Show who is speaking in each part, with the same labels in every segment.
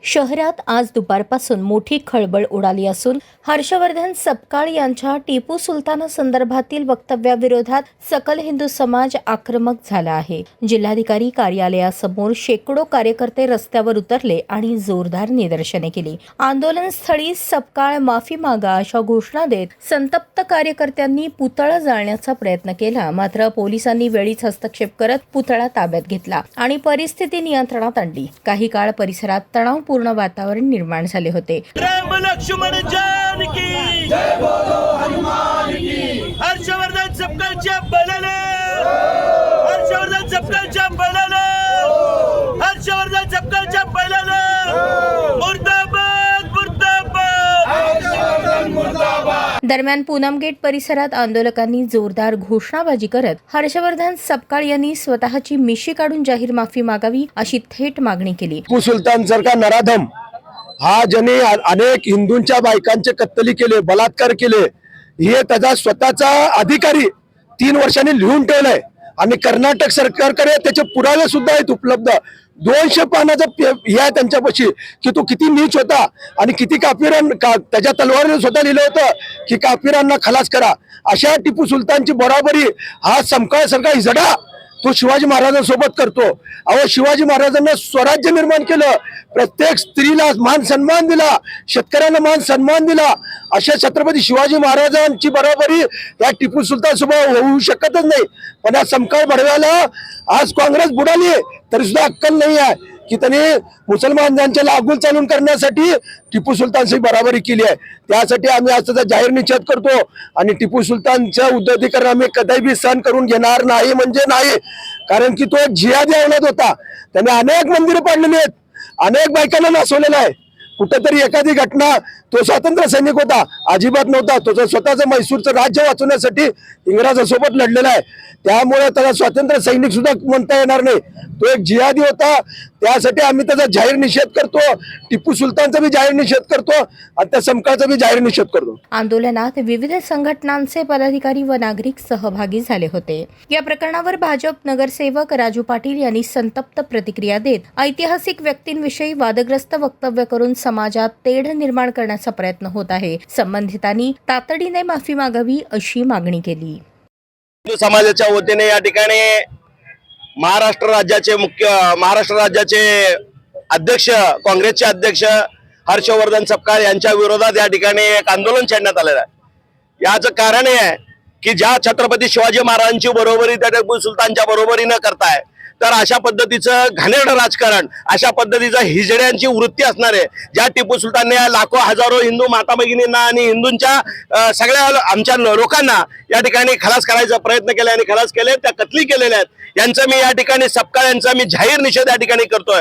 Speaker 1: शहरात आज दुपारपासून मोठी खळबळ उडाली असून हर्षवर्धन सपकाळ यांच्या टिपू सुलतानासंदर्भातील वक्तव्याविरोधात सकल हिंदू समाज आक्रमक झाला आहे। जिल्हाधिकारी कार्यालयासमोर शेकडो कार्यकर्ते रस्त्यावर उतरले आणि जोरदार निदर्शने केली। आंदोलनस्थळी सपकाळ माफी मागा अशा घोषणा देत संतप्त कार्यकर्त्यांनी पुतळा जाळण्याचा प्रयत्न केला, मात्र पोलिसांनी वेळीच हस्तक्षेप करत पुतळा ताब्यात घेतला आणि परिस्थिती नियंत्रणात आणली। काही काळ परिसरात तणावपूर्ण वातावरण निर्माण झाले होते।
Speaker 2: राम लक्ष्मण जानकी जय बोलो हनुमान की। हर्षवर्धन सपकाळच्या बलाला, हर्षवर्धन सपकाळच्या बलाला, हर्षवर्धन सपकाळच्या बलाला मुर्दाबाद मुर्दाबाद हर्षवर्धन मुर्दाबाद। दरम्यान पूनम गेट परिसरात आंदोलकांनी जोरदार घोषणाबाजी करत हर्षवर्धन सपकाळ यांनी स्वतःची मिशी काढून जाहीर माफी मागावी अशी थेट मागणी केली।
Speaker 3: टिपू सुलतान सारखा नराधम हा ज्याने अनेक हिंदूंच्या बायकांचे कत्तली केले, बलात्कार केले, हे त्याचा स्वतःचा अधिकारी 3 वर्षांनी लिहून ठेवलाय आणि कर्नाटक सरकारकडे त्याचे पुरावे सुद्धा आहेत उपलब्ध। 200 पानाचं हे आहे त्यांच्यापाशी की तो किती नीच होता आणि किती त्याच्या तलवारीने स्वतः लिहिलं होतं की काफिरांना खलास करा। अशा टिपू सुलतानची बरोबरी हा समकाळ सारखा इजडा तो शिवाजी महाराजांसोबत करतो। अहो, शिवाजी महाराजांना स्वराज्य निर्माण केलं, प्रत्येक स्त्रीला मान सन्मान दिला, शेतकऱ्यांना मान सन्मान दिला। अशा छत्रपती शिवाजी महाराजांची बरोबरी या टिपू सुलतान सोबत होऊ शकतच नाही। पण या समकाळ बडव्याला आज काँग्रेस बुडाली तरी सुद्धा अक्कल नाही आहे की त्यांनी मुसलमानांच्या लागूल चालून करण्यासाठी टिपू सुलतानशी बराबरी केली आहे। त्यासाठी आम्ही आज त्याचा जाहीर निषेध करतो आणि टिपू सुलतानचं उद्धतीकरण आम्ही कधीही सहन करून घेणार नाही म्हणजे नाही। कारण की तो एक जिहादी औलाद होता, त्याने अनेक मंदिरं पाडलेली आहेत, अनेक बायकांना नाचवलेलं आहे। कुठेतरी एखादी घटना तो स्वातंत्र्य सैनिक होता, अजिबात नव्हता। तो स्वतःचं मैसूरचं राज्य वाचवण्यासाठी इंग्रजांसोबत लढलेला आहे, त्यामुळे त्याला स्वातंत्र्य सैनिक सुद्धा म्हणता येणार नाही। तो एक जिहादी होता, त्यासाठी आम्ही त्याचा जाहीर निषेध करतो, टिपू सुलतानचा बी जाहीर निषेध करतो आणि त्या समकाळचा बी जाहीर निषेध करतो।
Speaker 1: आंदोलनात विविध संघटनांचे पदाधिकारी व नागरिक सहभागी झाले होते। या प्रकरणावर भाजप नगरसेवक राजू पाटील यांनी संतप्त प्रतिक्रिया देत ऐतिहासिक व्यक्तींविषयी वादग्रस्त वक्तव्य करून समाजात तेढ निर्माण करण्याचा प्रयत्न होत आहे, संबंधितांनी तातडीने माफी मागावी अशी मागणी केली।
Speaker 2: हिंदू समाजाच्या वतीने या ठिकाणी महाराष्ट्र राज्याचे अध्यक्ष, काँग्रेसचे अध्यक्ष हर्षवर्धन सपकाळ यांच्या विरोधात या ठिकाणी एक आंदोलन छेडण्यात आलेलं आहे। याचं कारण हे आहे की ज्या छत्रपती शिवाजी महाराजांची बरोबरी त्या टिपू सुलतानच्या बरोबरी न करताय, तर अशा पद्धतीचं घाणेरडं राजकारण, अशा पद्धतीचं हिजड्यांची वृत्ती असणारे ज्या टिपू सुलतानने लाखो हजारो हिंदू माता भगिनींना आणि हिंदूंच्या सगळ्या आमच्या लोकांना या ठिकाणी खलास करायचा प्रयत्न केला आणि खलास केले, त्या कत्तली केलेल्या आहेत, यांचं मी या ठिकाणी सपकाळ यांचा मी जाहीर निषेध या ठिकाणी करतोय।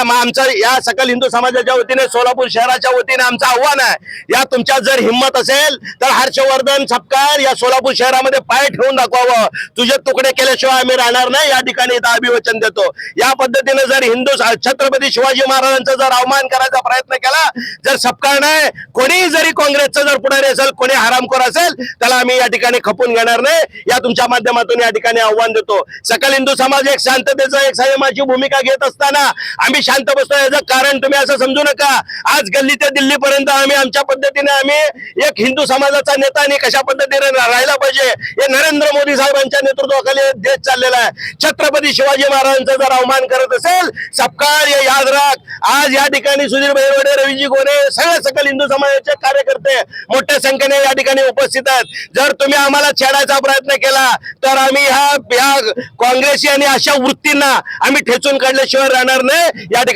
Speaker 2: आमचा या सकल हिंदू समाजाच्या वतीने सोलापूर शहराच्या वतीने आमचं आव्हान आहे, या तुमच्या जर हिंमत असेल तर हर्षवर्धन सपकाळ या सोलापूर शहरामध्ये पाय ठेवून दाखवावं। तुझे तुकडे केल्याशिवाय आम्ही राहणार नाही, या ठिकाणी वचन देतो। या पद्धतीने जर हिंदू छत्रपती शिवाजी महाराजांचा जर अवमान करायचा प्रयत्न केला, जर सपकाळ नाही, कोणी जरी काँग्रेसचा जर पुढारी असेल, कोणी हरामखोर असेल, त्याला आम्ही या ठिकाणी खपून घेणार नाही, या तुमच्या माध्यमातून या ठिकाणी आव्हान देतो। सकल हिंदू समाज एक शांततेचा, एक संयमाची भूमिका घेत असताना आम्ही शांत बसतो, याचं कारण तुम्ही असं समजू नका। आज गल्ली ते दिल्ली पर्यंत आम्ही आमच्या पद्धतीने आम्ही एक हिंदू समाजाचा नेता आणि कशा पद्धतीने राहायला पाहिजे हे नरेंद्र मोदी साहेबांच्या नेतृत्वाखाली देश चाललेला आहे। छत्रपती शिवाजी महाराजांचा जर अवमान करत असेल सपकाळ, हे याद राख। आज या ठिकाणी सुधीर बैरवडे, रवीजी गोरे, सगळे सकल हिंदू समाजाचे कार्यकर्ते मोठ्या संख्येने या ठिकाणी उपस्थित आहेत। जर तुम्ही आम्हाला छेडायचा प्रयत्न केला तर आम्ही ह्या काँग्रेसी आणि अशा वृत्तींना आम्ही ठेचून काढल्याशिवाय राहणार नाही, या ठिकाणी